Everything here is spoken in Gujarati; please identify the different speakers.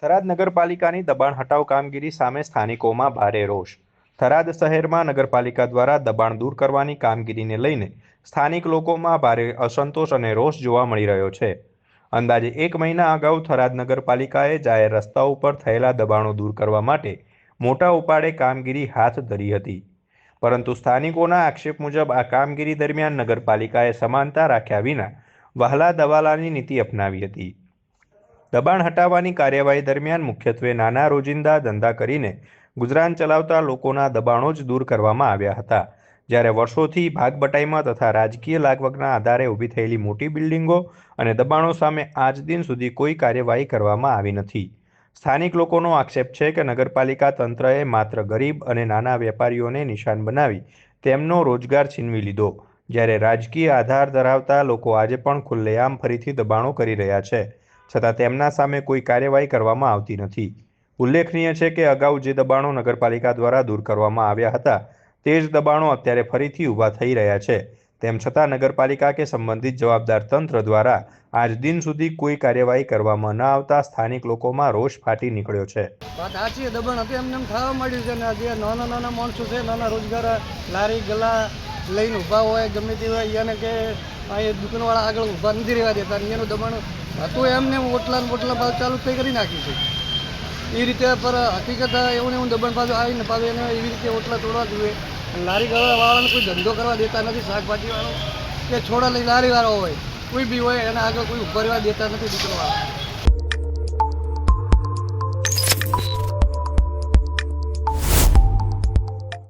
Speaker 1: થરાદ નગરપાલિકાની દબાણ હટાવ કામગીરી સામે સ્થાનિકોમાં ભારે રોષ. થરાદ શહેરમાં નગરપાલિકા દ્વારા દબાણ દૂર કરવાની કામગીરીને લઈને સ્થાનિક લોકોમાં ભારે અસંતોષ અને રોષ જોવા મળી રહ્યો છે. અંદાજે 1 મહિના અગાઉ થરાદ નગરપાલિકાએ જાહેર રસ્તાઓ પર થયેલા દબાણો દૂર કરવા માટે મોટા ઉપાડે કામગીરી હાથ ધરી હતી. પરંતુ સ્થાનિકોના આક્ષેપ મુજબ આ કામગીરી દરમિયાન નગરપાલિકાએ સમાનતા રાખ્યા વિના વહાલા દવાલાની નીતિ અપનાવી હતી. દબાણ હટાવવાની કાર્યવાહી દરમિયાન મુખ્યત્વે નાના રોજિંદા ધંધા કરીને ગુજરાન ચલાવતા લોકોના દબાણો જ દૂર કરવામાં આવ્યા હતા. જ્યારે વર્ષોથી ભાગબટાઈમાં તથા રાજકીય લાગવગના આધારે ઊભી થયેલી મોટી બિલ્ડિંગો અને દબાણો સામે આજ દિન સુધી કોઈ કાર્યવાહી કરવામાં આવી નથી. સ્થાનિક લોકોનો આક્ષેપ છે કે નગરપાલિકા તંત્રએ માત્ર ગરીબ અને નાના વેપારીઓને નિશાન બનાવી તેમનો રોજગાર છીનવી લીધો, જ્યારે રાજકીય આધાર ધરાવતા લોકો આજે પણ ખુલ્લેઆમ ફરીથી દબાણો કરી રહ્યા છે, છતાં તેમના સામે કોઈ કાર્યવાહી કરવામાં આવતી નથી. ઉલ્લેખનીય છે કે અગાઉ જે દબાણો નગરપાલિકા દ્વારા દૂર કરવામાં આવ્યા હતા તે જ દબાણો અત્યારે ફરીથી ઊભા થઈ રહ્યા છે. તેમ છતાં નગરપાલિકા કે સંબંધિત જવાબદાર તંત્ર દ્વારા આજ દિન સુધી કોઈ કાર્યવાહી કરવામાં ન આવતા સ્થાનિક લોકોમાં રોષ ફાટી નીકળ્યો છે.
Speaker 2: વાત સાચી, દબાણ હતી એમને એમ થવા માંડ્યું છે ને જે નાના નાના માણસો છે, નાના રોજગાર લારી ગલા લઈને ઊભા હોય ગમે તે હોય એને કે એ દુકાનવાળા આગળ ઊભા નથી રહેવા દેતા, એનું દબાણ હતું એમને ઓટલા પાછું ચાલુ કરી નાખી છે એ રીતે. પર હકીકત એવું દબાણ પાછું આવીને પાછું એને એવી રીતે ઓટલા તોડવા જોઈએ. લારી ગળાવાળાને કોઈ ધંધો કરવા દેતા નથી, શાકભાજીવાળો કે છોડા લઈ લારીવાળો હોય કોઈ બી હોય એના આગળ કોઈ ઊભા રહેવા દેતા નથી દુકાનવાળા.